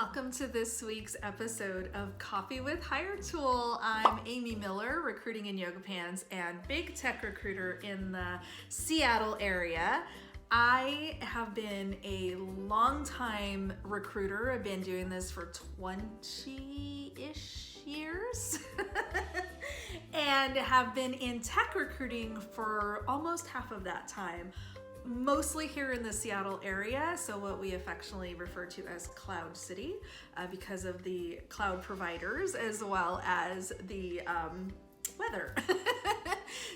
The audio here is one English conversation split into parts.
welcome to this week's episode of Coffee with Hiretual. I'm Amy Miller, recruiting in yoga pants and big tech recruiter in the Seattle area. I have been a long-time recruiter. I've been doing this for 20-ish years and have been in tech recruiting for almost half of that time. Mostly here in the Seattle area, so what we affectionately refer to as Cloud City, because of the cloud providers as well as the weather.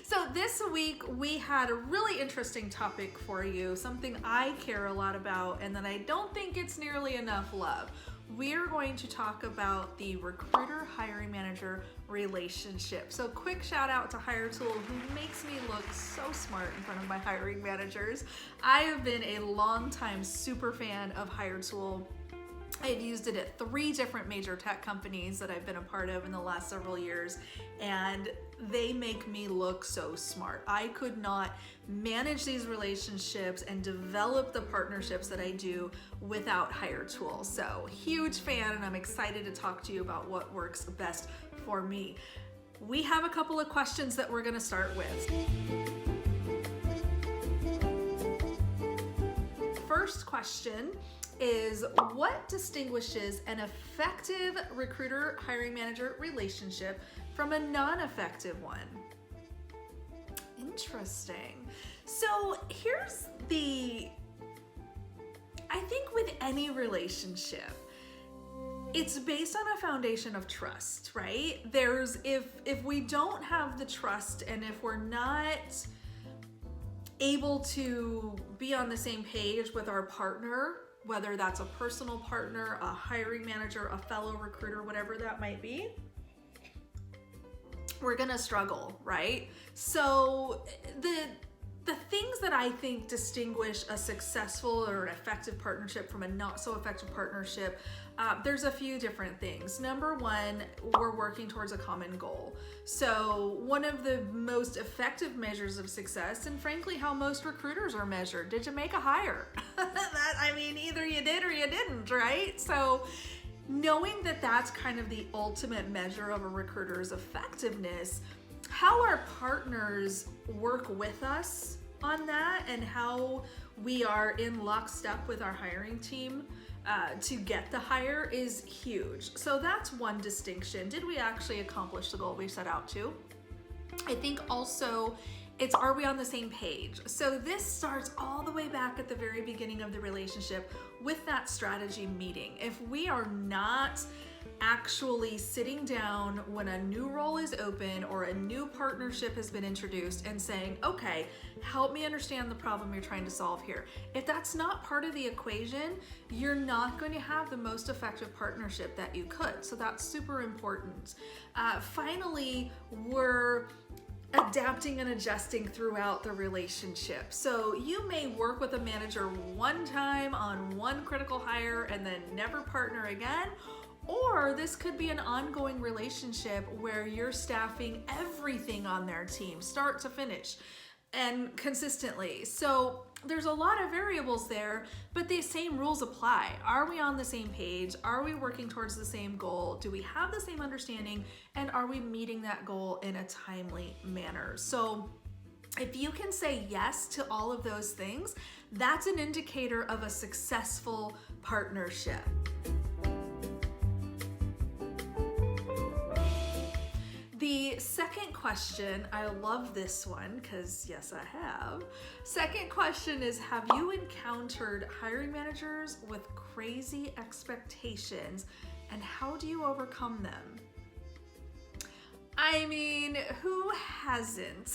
So this week we had a really interesting topic for you, something I care a lot about and that I don't think gets nearly enough love. We're going to talk about the recruiter hiring manager relationship. So quick shout out to Hiretual, who makes me look so smart in front of my hiring managers. I have been a longtime super fan of Hiretual. I've used it at 3 different major tech companies that I've been a part of in the last several years, and they make me look so smart. I could not manage these relationships and develop the partnerships that I do without Hiretual. So huge fan, and I'm excited to talk to you about what works best for me. We have a couple of questions that we're going to start with. First question is, what distinguishes an effective recruiter hiring manager relationship from a non-effective one? Interesting. So here's I think with any relationship, it's based on a foundation of trust, right? If we don't have the trust, and if we're not able to be on the same page with our partner, whether that's a personal partner, a hiring manager, a fellow recruiter, whatever that might be, we're gonna struggle, right? So the things that I think distinguish a successful or an effective partnership from a not so effective partnership, there's a few different things. Number one, we're working towards a common goal. So one of the most effective measures of success, and frankly how most recruiters are measured, did you make a hire? Either you did or you didn't, right? So knowing that that's kind of the ultimate measure of a recruiter's effectiveness, how our partners work with us on that and how we are in lockstep with our hiring team to get the hire is huge. So that's one distinction. Did we actually accomplish the goal we set out to? I think also are we on the same page? So this starts all the way back at the very beginning of the relationship with that strategy meeting. If we are not actually sitting down when a new role is open or a new partnership has been introduced and saying, okay, help me understand the problem you're trying to solve here. If that's not part of the equation, you're not going to have the most effective partnership that you could. So that's super important. Finally, we're adapting and adjusting throughout the relationship. So you may work with a manager one time on one critical hire and then never partner again. Or this could be an ongoing relationship where you're staffing everything on their team, start to finish, and consistently. So there's a lot of variables there, but the same rules apply. Are we on the same page? Are we working towards the same goal? Do we have the same understanding? And are we meeting that goal in a timely manner? So if you can say yes to all of those things, that's an indicator of a successful partnership. The second question, I love this one because yes, I have. Second question is, have you encountered hiring managers with crazy expectations, and how do you overcome them? Who hasn't?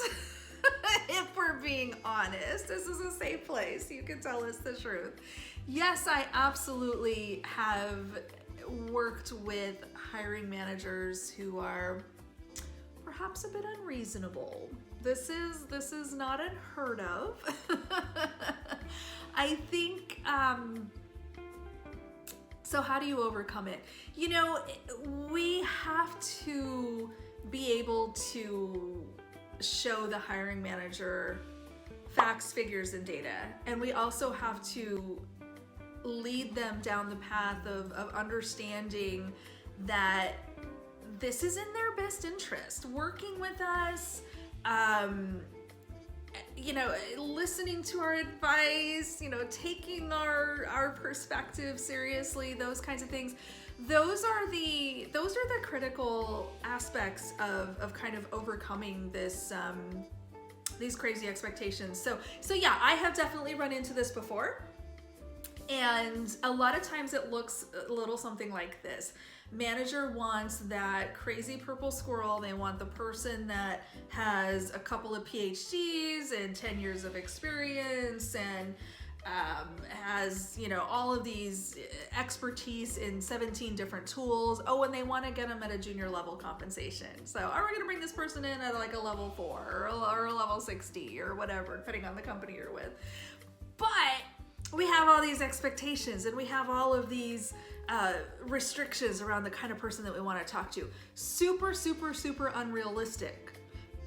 If we're being honest, this is a safe place. You can tell us the truth. Yes, I absolutely have worked with hiring managers who are perhaps a bit unreasonable. This is not unheard of. I think, so how do you overcome it? We have to be able to show the hiring manager facts, figures, and data. And we also have to lead them down the path of understanding that this is in their best interest. Working with us, listening to our advice, taking our perspective seriously, those kinds of things. Those are the critical aspects of kind of overcoming this these crazy expectations. So yeah, I have definitely run into this before. And a lot of times it looks a little something like this. Manager wants that crazy purple squirrel. They want the person that has a couple of PhDs and 10 years of experience and has, all of these expertise in 17 different tools. Oh, and they want to get them at a junior level compensation. So are we going to bring this person in at like a level 4 or a level 60 or whatever, depending on the company you're with? But we have all these expectations and we have all of these restrictions around the kind of person that we want to talk to. Super, super, super unrealistic.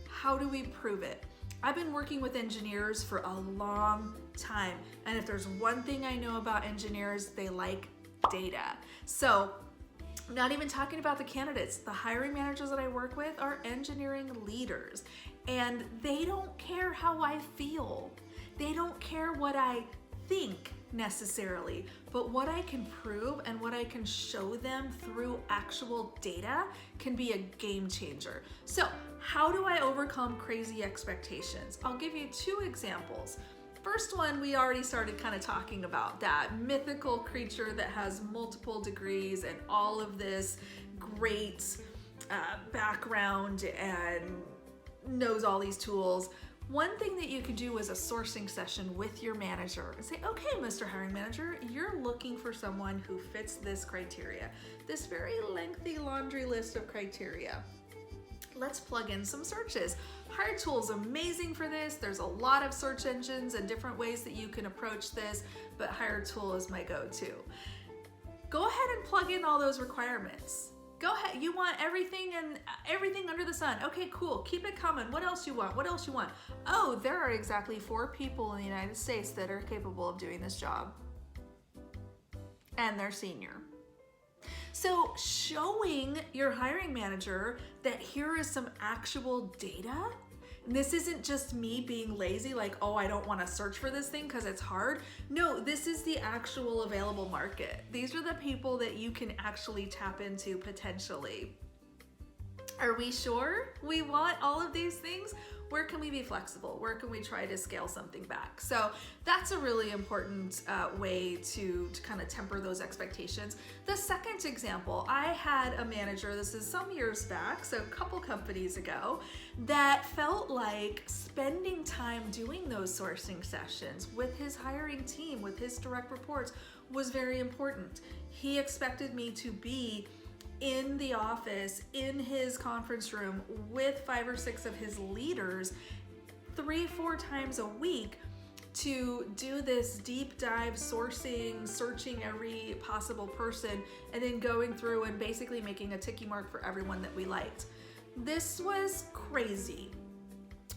How do we prove it? I've been working with engineers for a long time. And if there's one thing I know about engineers, they like data. So I'm not even talking about the candidates. The hiring managers that I work with are engineering leaders. And they don't care how I feel. They don't care what I think necessarily, but what I can prove and what I can show them through actual data can be a game changer. So how do I overcome crazy expectations? I'll give you 2 examples. First one, we already started kind of talking about, that mythical creature that has multiple degrees and all of this great background and knows all these tools. One thing that you could do is a sourcing session with your manager and say, okay, Mr. Hiring Manager, you're looking for someone who fits this criteria, this very lengthy laundry list of criteria. Let's plug in some searches. Hiretual is amazing for this. There's a lot of search engines and different ways that you can approach this, but Hiretual is my go-to. Go ahead and plug in all those requirements. Go ahead, you want everything and everything under the sun. Okay, cool, keep it coming. What else you want? What else you want? Oh, there are exactly 4 people in the United States that are capable of doing this job. And they're senior. So showing your hiring manager that here is some actual data. This isn't just me being lazy, like, oh, I don't want to search for this thing because it's hard. No, this is the actual available market. These are the people that you can actually tap into potentially. Are we sure we want all of these things? Where can we be flexible? Where can we try to scale something back? So that's a really important way to kind of temper those expectations. The second example, I had a manager, this is some years back, so a couple companies ago, that felt like spending time doing those sourcing sessions with his hiring team, with his direct reports, was very important. He expected me to be in the office, in his conference room with 5 or 6 of his leaders 3-4 times a week to do this deep dive searching every possible person, and then going through and basically making a ticky mark for everyone that we liked. This was crazy.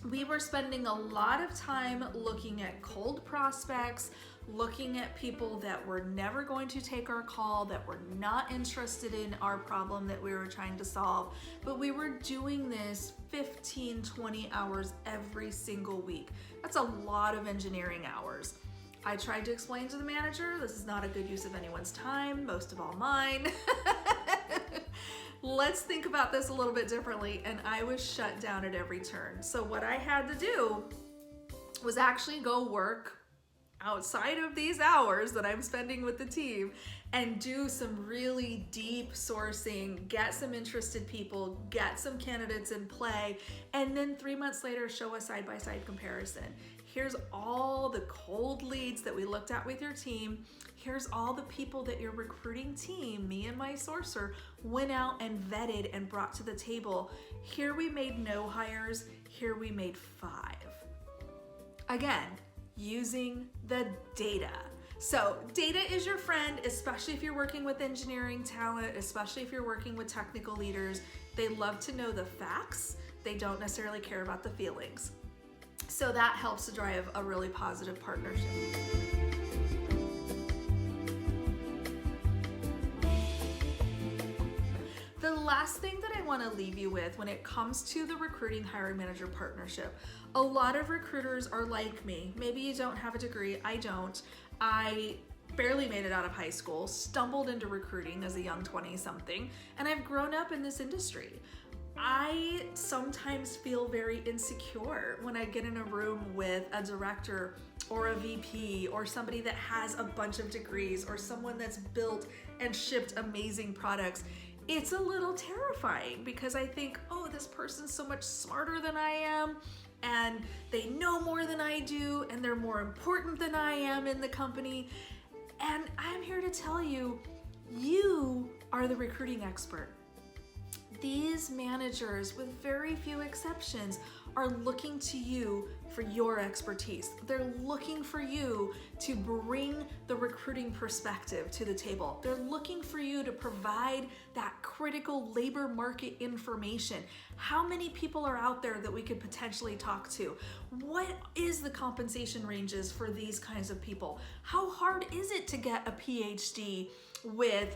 We were spending a lot of time looking at cold prospects, looking at people that were never going to take our call, that were not interested in our problem that we were trying to solve. But we were doing this 15, 20 hours every single week. That's a lot of engineering hours. I tried to explain to the manager, this is not a good use of anyone's time, most of all mine. Let's think about this a little bit differently. And I was shut down at every turn. So what I had to do was actually go work outside of these hours that I'm spending with the team and do some really deep sourcing, get some interested people, get some candidates in play, and then 3 months later show a side-by-side comparison. Here's all the cold leads that we looked at with your team. Here's all the people that your recruiting team, me and my sourcer, went out and vetted and brought to the table. Here we made no hires, here we made 5. Again, using the data. So data is your friend, especially if you're working with engineering talent, especially if you're working with technical leaders. They love to know the facts. They don't necessarily care about the feelings. So that helps to drive a really positive partnership. last thing that I want to leave you with when it comes to the recruiting hiring manager partnership, a lot of recruiters are like me. Maybe you don't have a degree. I don't. I barely made it out of high school, stumbled into recruiting as a young 20-something, and I've grown up in this industry. I sometimes feel very insecure when I get in a room with a director or a VP or somebody that has a bunch of degrees or someone that's built and shipped amazing products. It's a little terrifying because I think, oh, this person's so much smarter than I am, and they know more than I do, and they're more important than I am in the company. And I'm here to tell you, you are the recruiting expert. These managers, with very few exceptions, are looking to you for your expertise. They're looking for you to bring the recruiting perspective to the table. They're looking for you to provide that critical labor market information. How many people are out there that we could potentially talk to? What is the compensation ranges for these kinds of people? How hard is it to get a PhD with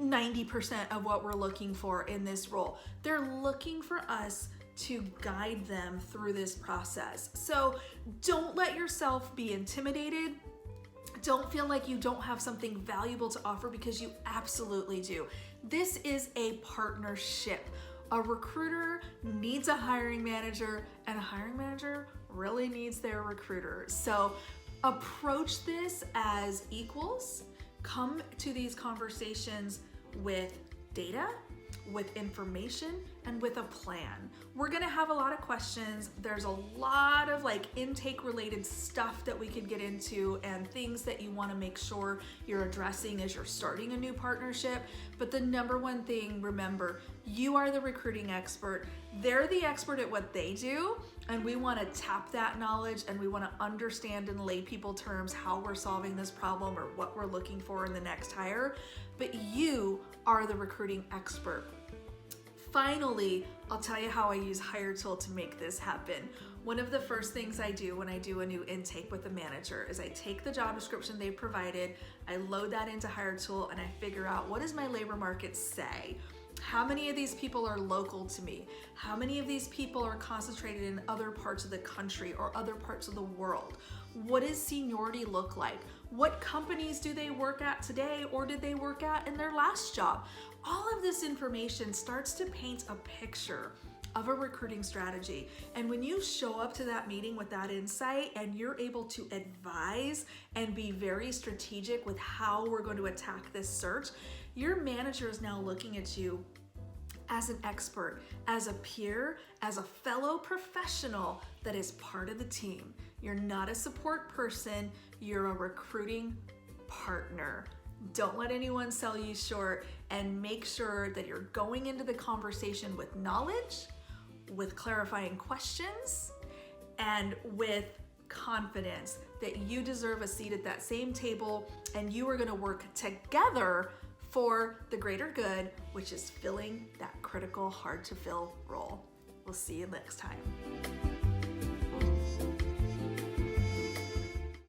90% of what we're looking for in this role? They're looking for us to guide them through this process. So don't let yourself be intimidated. Don't feel like you don't have something valuable to offer, because you absolutely do. This is a partnership. A recruiter needs a hiring manager, and a hiring manager really needs their recruiter. So approach this as equals. Come to these conversations with data, with information, and with a plan. We're gonna have a lot of questions. There's a lot of intake related stuff that we could get into and things that you wanna make sure you're addressing as you're starting a new partnership. But the number one thing, remember, you are the recruiting expert. They're the expert at what they do, and we wanna tap that knowledge, and we wanna understand in lay people terms how we're solving this problem or what we're looking for in the next hire. But you are the recruiting expert. Finally, I'll tell you how I use Hiretual to make this happen. One of the first things I do when I do a new intake with a manager is I take the job description they provided, I load that into Hiretual, and I figure out, what does my labor market say? How many of these people are local to me? How many of these people are concentrated in other parts of the country or other parts of the world? What does seniority look like? What companies do they work at today, or did they work at in their last job? All of this information starts to paint a picture of a recruiting strategy. And when you show up to that meeting with that insight and you're able to advise and be very strategic with how we're going to attack this search, your manager is now looking at you as an expert, as a peer, as a fellow professional that is part of the team. You're not a support person, you're a recruiting partner. Don't let anyone sell you short, and make sure that you're going into the conversation with knowledge, with clarifying questions, and with confidence that you deserve a seat at that same table, and you are going to work together for the greater good, which is filling that critical, hard to fill role. We'll see you next time.